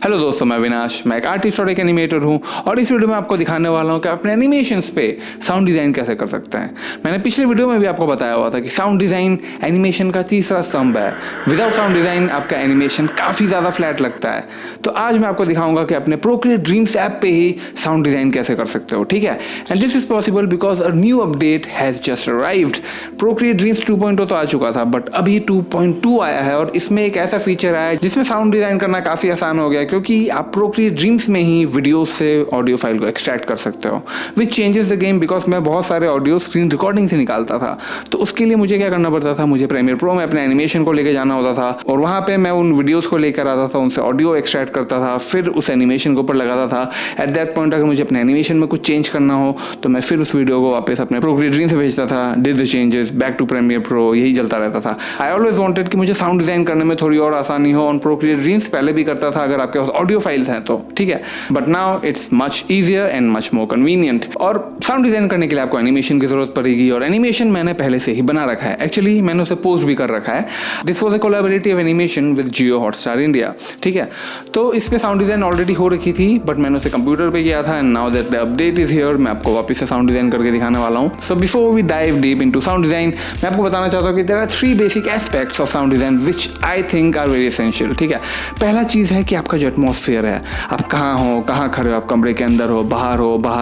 Hello दोस्तों, मैं विनाश, मैं एक आर्टिस्ट और एक एनिमेटर हूँ और इस वीडियो में आपको दिखाने वाला हूँ कि अपने एनिमेशंस पे साउंड डिज़ाइन कैसे कर सकते हैं। मैंने पिछले वीडियो में भी आपको बताया हुआ था कि साउंड डिज़ाइन एनिमेशन का तीसरा स्तंभ है। विदाउट साउंड डिज़ाइन आपका एनिमेशन काफ़ी ज़्यादा फ्लैट लगता है। तो आज मैं आपको दिखाऊंगा कि अपने प्रोक्रिएट ड्रीम्स ऐप पे ही साउंड डिज़ाइन कैसे कर सकते हो, ठीक है। And this is possible because a new update has just arrived. Procreate dreams 2.0 तो आ चुका था, बट अभी 2.2 आया है और इसमें एक ऐसा फीचर आया है जिसमें साउंड डिज़ाइन करना काफ़ी आसान हो गया, क्योंकि आप प्रोक्रिएट ड्रीम्स में ही वीडियो से ऑडियो फाइल को एक्सट्रैक्ट कर सकते हो, विच चेंजेस द गेम। बिकॉज मैं बहुत सारे ऑडियो स्क्रीन रिकॉर्डिंग से निकालता था, तो उसके लिए मुझे क्या करना पड़ता था, मुझे प्रीमियर प्रो में अपने एनिमेशन को लेकर जाना होता था और वहाँ पे मैं उन वीडियोस को लेकर आता था, उनसे ऑडियो एक्सट्रैक्ट करता था, फिर उस एनिमेशन के ऊपर लगाता था। एट दैट पॉइंट अगर मुझे अपने एनिमेशन में कुछ चेंज करना हो तो मैं फिर उस वीडियो को वापस अपने प्रोक्रिएट ड्रीम से भेजता था, did the changes, back to Premiere Pro, यही चलता रहता था। आई ऑलवेज वांटेड कि मुझे साउंड डिजाइन करने में थोड़ी और आसानी हो। ऑन प्रोक्रिएट ड्रीम्स पहले भी करता था अगर आपके पास ऑडियो फाइल्स हैं तो, ठीक है, but now it's much easier and much more convenient. और साउंड डिजाइन करने के लिए आपको एनिमेशन की जरूरत पड़ेगी और एनिमेशन मैंने पहले से ही बना रखा है। एक्चुअली मैंने उसे पोस्ट भी कर रखा है। This was a collaborative animation with Jio Hotstar India, ठीक है। तो इस पे साउंड डिजाइन ऑलरेडी हो रखी थी, बट मैंने उसे कंप्यूटर पे किया था and now that the update is here, मैं आपको वापस से साउंड डिजाइन करके दिखाने वाला हूँ। So before we dive deep into sound design, मैं आपको बताना चाहता हूँ कि there are 3 basic aspects of sound design which I think are very essential, ठीक है। पहला चीज़ है कि आपका जो एटमॉस्फेयर है, आप कहाँ हो, कहाँ खड़े हो, आप कमरे के अंदर हो, बाहर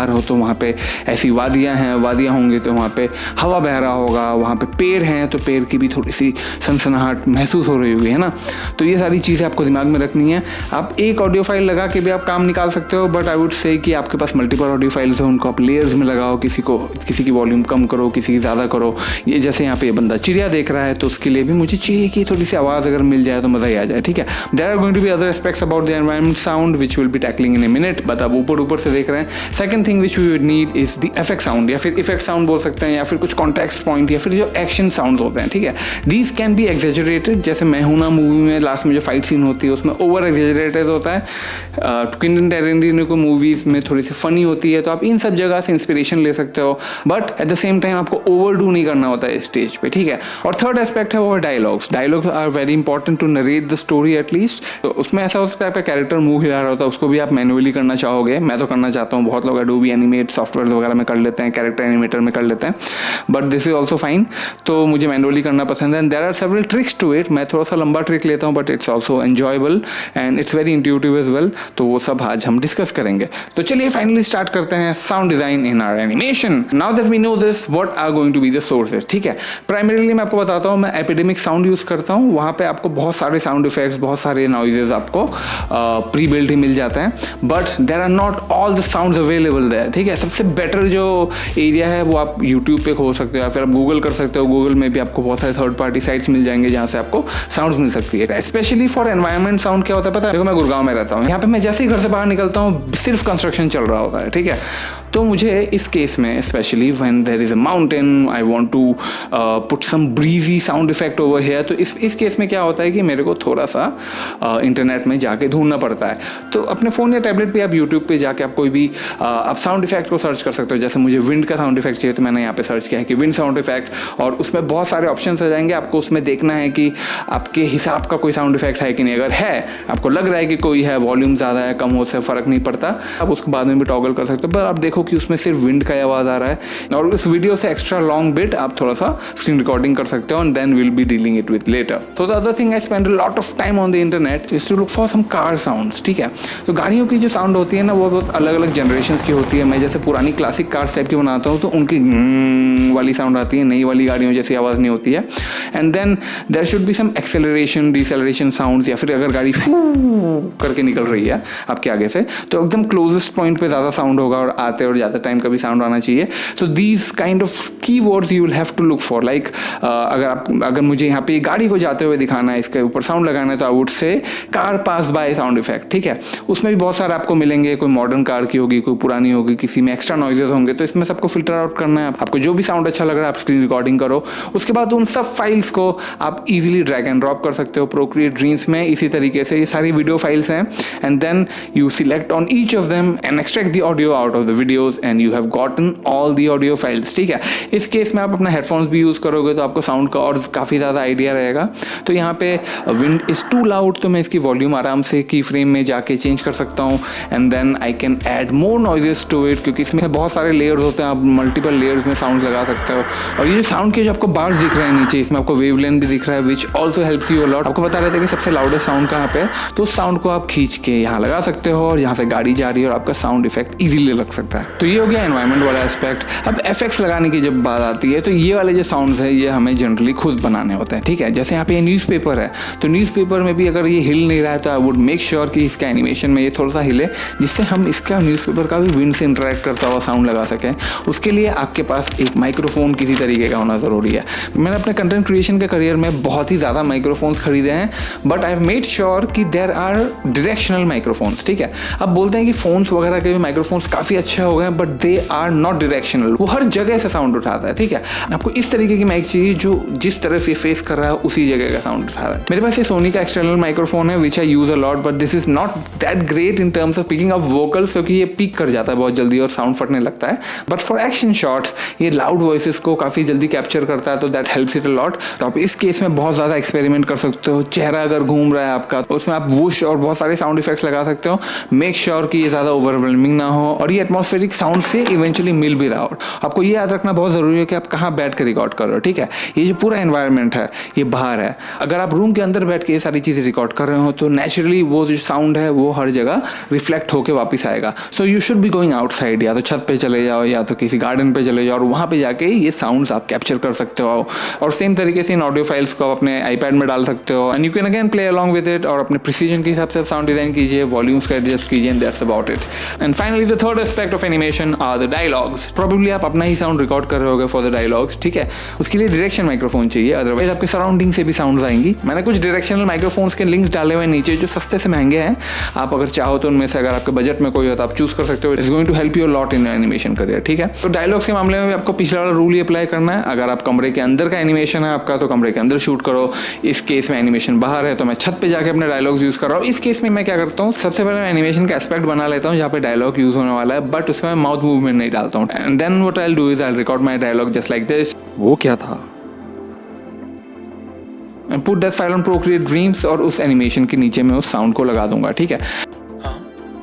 हो तो वहाँ पे ऐसी वादियाँ हैं, वादियाँ होंगी तो वहाँ पे हवा बह रहा होगा, वहाँ पे पेड़ हैं तो पेड़ की भी थोड़ी सी सनसनाहट महसूस हो रही होगी, है ना। तो ये सारी चीज़ें आपको दिमाग में रखनी है। आप एक ऑडियो फाइल लगा के भी आप काम निकाल सकते हो, बट आई वुड से कि आपके पास मल्टीपल ऑडियो फाइल्स हो, उनको आप लेयर्स में लगाओ, किसी की वॉल्यूम कम करो, किसी की ज़्यादा करो। ये जैसे यहाँ पे ये बंदा चिड़िया देख रहा है तो उसके लिए भी मुझे चिड़िया की थोड़ी सी आवाज़ अगर मिल जाए तो मज़ा ही आ जाए, ठीक है। There are going to be other aspects about the environment sound which will be tackling in a minute, but आप ऊपर से देख रहे हैं। Second thing which we would need is the effect sound, या फिर इफेक्ट साउंड बोल सकते हैं, या फिर कुछ कॉन्टेक्स्ट पॉइंट, या फिर जो एक्शन साउंड होते हैं, ठीक है। These can be exaggerated. जैसे मैं हूं ना मूवी में लास्ट में जो फाइट सीन होती है उसमें ओवर एग्जेजरेटेड होता है। क्विंटन टैरेंटिनो को मूवीज में थोड़ी सी फनी होती है, तो आप इन सब जगह से इंस्पिरेशन ले सकते हो, but at the same time आपको ओवरडू नहीं करना होता है स्टेज पे, ठीक है। और थर्ड एस्पेक्ट है वो dialogues. Dialogues are very important to narrate the story at least. तो उसमें ऐसा हो सकता है आपका कैरेक्टर मुंह हिला रहा होता है, उसको भी आप मैनुअली करना चाहोगे। मैं तो करना चाहता हूँ, बहुत लोग एडोबी एनिमेट सॉफ्टवेयर वगैरह में कर लेते हैं, कैरेक्टर एनिमेटर में कर लेते हैं, but this is also fine. तो मुझे मैनुअली करना पसंद है and there are several tricks to it. मैं थोड़ा सा लंबा ट्रिक लेता हूँ, but it's also enjoyable and it's very intuitive as well. तो वो सब आज हम डिस्कस करेंगे। तो चलिए फाइनली स्टार्ट करते हैं sound design in our animation. Now that we know this, what are going to be the sources, ठीक है। प्राइमरीली मैं आपको बताता हूँ, मैं एपिडेमिक साउंड यूज करता हूँ। वहाँ पे आपको बहुत सारे साउंड इफेक्ट्स, बहुत सारे नॉइजेस आपको प्री बिल्ट ही मिल जाते हैं, but there are not all the sounds available there, ठीक है। सबसे बेटर जो एरिया है वो आप यूट्यूब पे खोज सकते हो या फिर आप गूगल कर सकते हो। गूगल में भी आपको बहुत सारे थर्ड पार्टी साइट्स मिल जाएंगे जहाँ से आपको साउंड मिल सकती है। स्पेशली फॉर एनवायरनमेंट साउंड क्या होता है पता है, देखो मैं गुड़गांव में रहता हूँ, यहाँ पे मैं जैसे ही घर से बाहर निकलता हूँ सिर्फ कंस्ट्रक्शन चल रहा होता है, ठीक है। तो मुझे इस केस में specially when there is a mountain, I want to put some breezy sound effect over here, तो इस केस में क्या होता है कि मेरे को थोड़ा सा इंटरनेट में जाके ढूंढना पड़ता है। तो अपने फ़ोन या टैबलेट पे आप यूट्यूब पे जाके आप कोई भी आप साउंड इफेक्ट को सर्च कर सकते हो। जैसे मुझे विंड का साउंड इफेक्ट चाहिए तो मैंने यहाँ पे सर्च किया है कि विंड साउंड इफेक्ट, और उसमें बहुत सारे ऑप्शन आ जाएंगे। आपको उसमें देखना है कि आपके हिसाब का कोई साउंड इफेक्ट है कि नहीं। अगर है, आपको लग रहा है कि कोई है, वॉल्यूम ज़्यादा है कम हो, उससे फ़र्क नहीं पड़ता, आप उसको बाद में भी टॉगल कर सकते हो। पर आप देखो कि उसमें सिर्फ विंड का आवाज़ आ रहा है, और उस वीडियो से एक्स्ट्रा लॉन्ग बिट आप थोड़ा सा स्क्रीन रिकॉर्डिंग कर सकते हो and then will be dealing it with later. तो the other thing I spend a lot of time on the internet is to look for some car sounds, ठीक है। तो गाड़ियों की जो साउंड होती है ना वो बहुत अलग अलग जनरेशन्स की होती है। मैं जैसे पुरानी क्लासिक कार्स टाइप की बनाता हूँ तो उनकी वाली साउंड आती है, नई वाली गाड़ियों जैसी आवाज़ नहीं होती है। And then there should be some acceleration, deceleration sounds, या फिर अगर गाड़ी करके निकल रही है आपके आगे से तो एकदम क्लोजेस्ट पॉइंट पे ज़्यादा साउंड होगा और आते और ज़्यादा टाइम का भी साउंड आना चाहिए। तो these kind of keywords you will have to look for. Like अगर मुझे यहाँ पे गाड़ी को जाते हुए दिखाना है, इसके ऊपर साउंड लगाना है, तो I would say car pass by sound effect, ठीक है। उसमें भी बहुत सारे आपको मिलेंगे, कोई मॉडर्न कार की होगी, कोई पुरानी होगी, किसी में एक्स्ट्रा नॉइजेस होंगे, तो इसमें सबको फिल्टर आउट करना है। आपको जो भी साउंड अच्छा लग रहा है आप स्क्रीन रिकॉर्डिंग करो। उसके बाद उन सब फाइल्स को आप इजीली ड्रैग एंड ड्रॉप कर सकते हो प्रोक्रिएट ड्रीम्स में। इसी तरीके से ये सारी वीडियो फाइल्स हैं and then you select on each of them and extract the audio out of the videos and you have gotten all the audio files, ठीक है। इस केस में आप अपना हेडफोन्स भी यूज़ करोगे तो आपको साउंड का और काफ़ी ज़्यादा आइडिया रहेगा। तो यहाँ पे विंड इज़ टू लाउड, तो मैं इसकी वॉल्यूम आराम से की फ्रेम में जाके चेंज कर सकता हूँ and then I can add more noises to it, क्योंकि इसमें बहुत सारे लेयर्स होते हैं, आप मल्टीपल लेयर्स में साउंड लगा सकते हो। और ये जो साउंड के जो आपको बार्स दिख रहे हैं नीचे, इसमें आपको वेवलेंथ भी दिख रहा है which also helps you a lot. आपको बता रहे थे कि सबसे लाउडेस्ट साउंड कहाँ पे है, तो उस साउंड को आप खींच के यहाँ लगा सकते हो और यहाँ से गाड़ी जा रही है और आपका साउंड इफेक्ट ईजिली लग सकता है। तो ये हो गया एनवायरमेंट वाला एस्पेक्ट। अब एफेक्ट्स लगाने की जब बात आती है तो ये वाले जो साउंड्स है ये हमें जनरली खुद बनाने होते हैं, ठीक है। जैसे यहाँ पे ये न्यूज़पेपर है, तो न्यूज़पेपर में भी अगर ये हिल नहीं रहा है तो आई वुड मेक श्योर कि इसका एनिमेशन में ये थोड़ा सा हिले, जिससे हम इसका न्यूज़पेपर का भी विंड से इंटरेक्ट करता हुआ साउंड लगा सकें। उसके लिए आपके पास एक माइक्रोफोन किसी तरीके का होना ज़रूरी है। मैंने अपने कंटेंट क्रिएशन के करियर में बहुत ही ज़्यादा माइक्रोफोन्स खरीदे हैं, but I have made sure कि देयर आर डायरेक्शनल माइक्रोफोन्स, ठीक है। अब बोलते हैं कि फ़ोन्स वगैरह के भी माइक्रोफोन्स काफ़ी अच्छे हो गए, but they are not directional. वो हर जगह से साउंड उठाता है, ठीक है। आपको इस तरीके की माइक चाहिए जो जिस तरफ ये फेस कर रहा है उसी जगह का साउंड उठा रहा है। मेरे पास ये सोनी का एक्सटर्नल माइक्रोफोन है which I use a lot, but this is not that great in terms of picking up vocals, क्योंकि ये पीक कर जाता है बहुत जल्दी और साउंड फटने लगता है। बट फॉर एक्शन शॉट्स ये लाउड वॉइसेस को काफ़ी जल्दी कैप्चर करता है, तो that helps it a lot. तो आप इस केस में बहुत ज़्यादा एक्सपेरिमेंट कर सकते हो। चेहरा अगर घूम रहा है आपका तो उसमें आप वुश और बहुत सारे साउंड इफेक्ट्स लगा सकते हो। मेक श्योर कि ये ज़्यादा ओवरवेलमिंग ना हो और ये एटमॉस्फेरिक साउंड से इवेंचुअली मिल भी रहा हो। आपको ये याद रखना बहुत ज़रूरी है कि आप कहाँ बैठ कर रिकॉर्ड कर रहे हो, ठीक है। ये जो पूरा एनवायरनमेंट है ये बाहर है। अगर आप रूम के अंदर बैठ के ये सारी चीज़ें रिकॉर्ड कर रहे हो तो नेचुरली वो जो साउंड है वो हर जगह रिफ्लेक्ट होकर वापस आएगा। So you should be going outside, या तो छत पे चले जाओ या तो किसी गार्डन पे चले जाओ और वहाँ पे जाके ये साउंड्स आप कैप्चर कर सकते हो। और सेम तरीके से इन ऑडियो फाइल्स को आप अपने आईपैड में डाल सकते हो and you can again play along with it और अपने प्रिसीजन के हिसाब से साउंड डिजाइन कीजिए, वॉल्यूम्स को एडजस्ट कीजिए and that's about it. And finally the third aspect of animation are the dialogues. Probably आप अपना ही साउंड रिकॉर्ड कर रहे होगे फॉर द डायलॉग्स, ठीक है। उसके लिए डायरेक्शन माइक्रोफोन चाहिए, अदरवाइज आपके सराउंडिंग से भी साउंड्स आएंगी। मैंने कुछ डायरेक्शनल माइक्रोफोन्स के लिंक्स डाले हुए नीचे जो सस्ते से महंगे हैं। आप अगर चाहो तो उनमें से अगर आपके बजट में कोई हो तो आप चूज कर सकते हो। It's going to help you lot in animation career, ठीक है। तो डायलॉग्स के मामले में भी आपको पिछला वाला रूल ही अप्लाई करना है। अगर आप कमरे के अंदर का एनिमेशन है आपका तो कमरे के अंदर शूट करो। इस केस में एनिमेशन बाहर है तो मैं छत पे जाके अपने डायलॉग्स यूज कर रहा हूँ। इस केस में मैं क्या करता हूँ, सबसे पहले मैं एनिमेशन का एस्पेक्ट बना लेता हूँ जहाँ पे डायलॉग यूज होने वाला है, बट उसमें मैं माउथ मूवमेंट नहीं डालता हूँ। And then what I will do is I will record my dialogue just like this. वो क्या था, and put that file on Procreate Dreams और उस एनिमेशन के नीचे मैं उस साउंड को लगा दूंगा, ठीक है। हाँ,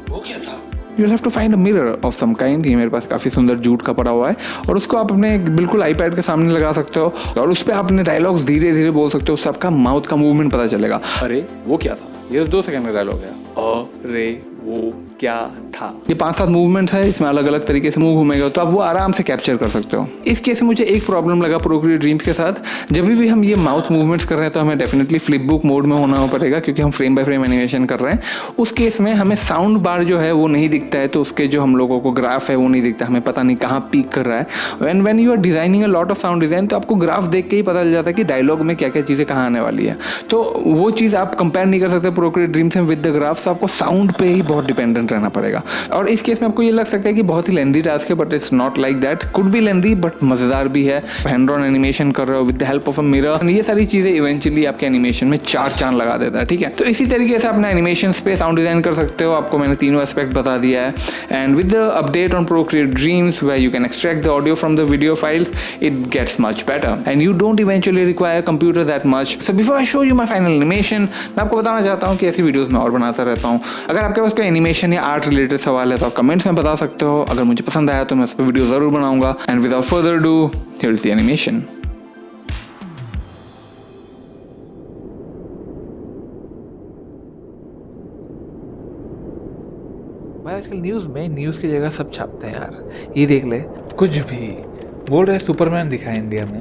वो क्या था? You'll have to find a mirror of some kind। ये मेरे पास काफ़ी सुंदर जूट का पड़ा हुआ है और उसको आप अपने बिल्कुल आईपैड के सामने लगा सकते हो और उस पर आप अपने डायलॉग्स धीरे धीरे बोल सकते हो। सबका माउथ का मूवमेंट पता चलेगा। अरे वो क्या था, ये तो 2 सेकंड का डायलॉग है। अरे वो क्या था। ये 5-7 मूवमेंट है, इसमें अलग अलग तरीके से मूव घूमेगा तो आप वो आराम से कैप्चर कर सकते हो। इस केस में मुझे एक प्रॉब्लम लगा प्रोक्रिएट ड्रीम्स के साथ, जब भी हम ये माउथ मूवमेंट्स कर रहे हैं तो हमें डेफिनेटली फ्लिप बुक मोड में होना पड़ेगा क्योंकि हम फ्रेम बाय फ्रेम एनिमेशन कर रहे हैं। उस केस में हमें साउंड बार जो है वो नहीं दिखता है, तो उसके जो हम लोगों को ग्राफ है वो नहीं दिखता, हमें पता नहीं कहाँ पीक कर रहा है। And when you are designing a lot of sound design तो आपको ग्राफ देख के ही पता चल जाता है कि डायलॉग में क्या क्या चीज़ें कहाँ आने वाली है। तो वो चीज़ आप कंपेयर नहीं कर सकते प्रोक्रिएट ड्रीम्स में विद द ग्राफ, तो आपको साउंड पे ही बहुत डिपेंडेंट रहना पड़ेगा। और इस केस में आपको ये लग सकता है कि बहुत ही लेंदी टास्क है, but it's not like that. Could be lengthy but मजेदार भी है। हैंड ऑन एनिमेशन कर रहे हो with the help of a mirror, ये सारी चीजें इवेंचुअली आपके एनिमेशन में 4 चांद लगा देता है, ठीक है। तो इसी तरीके से अपना एनिमेशन पे साउंड डिजाइन कर सकते हो। आपको मैंने तीनों एस्पेक्ट बता दिया है। And with the update on Procreate Dreams where you can extract the audio from the video files, it gets much better and you don't eventually require computer that much. So before I show you my final animation, मैं आपको बताना चाहता हूँ कि ऐसी videos में और बनाता रहता हूँ। अगर आपके पास कोई एनिमेशन या आर्ट रिलेटेड सवाल है तो आप कमेंट्स में बता सकते हो। अगर मुझे पसंद आया तो मैं उस पर वीडियो जरूर बनाऊंगा। And without further do, here is the animation. भाई आजकल न्यूज़ में न्यूज़ की जगह सब छापते हैं यार। ये देख ले, कुछ भी बोल रहे सुपरमैन दिखा है इंडिया में।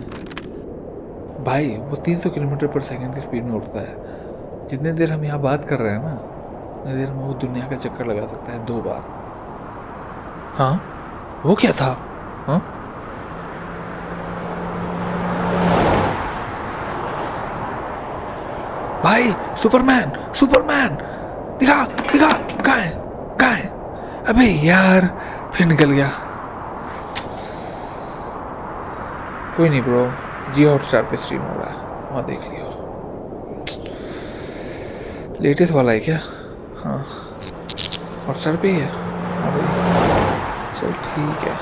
भाई वो 300 किलोमीटर पर सेकंड की स्पीड में उड़ता है। जितने देर हम यहाँ बात कर रहे हैं ना, उतने देर में वो दुनिया का चक्कर लगा सकता है 2 बार। हाँ, वो क्या था? हाँ, भाई सुपरमैन सुपरमैन दिखा दिखा, कहाँ है कहाँ है? अबे यार फिर निकल गया। कोई नहीं ब्रो, जियो हॉटस्टार पे स्ट्रीम हो रहा है, वहाँ देख लियो। लेटेस्ट वाला है क्या? हाँ हॉटस्टार पे ही है। हाँ भाई चल ठीक है।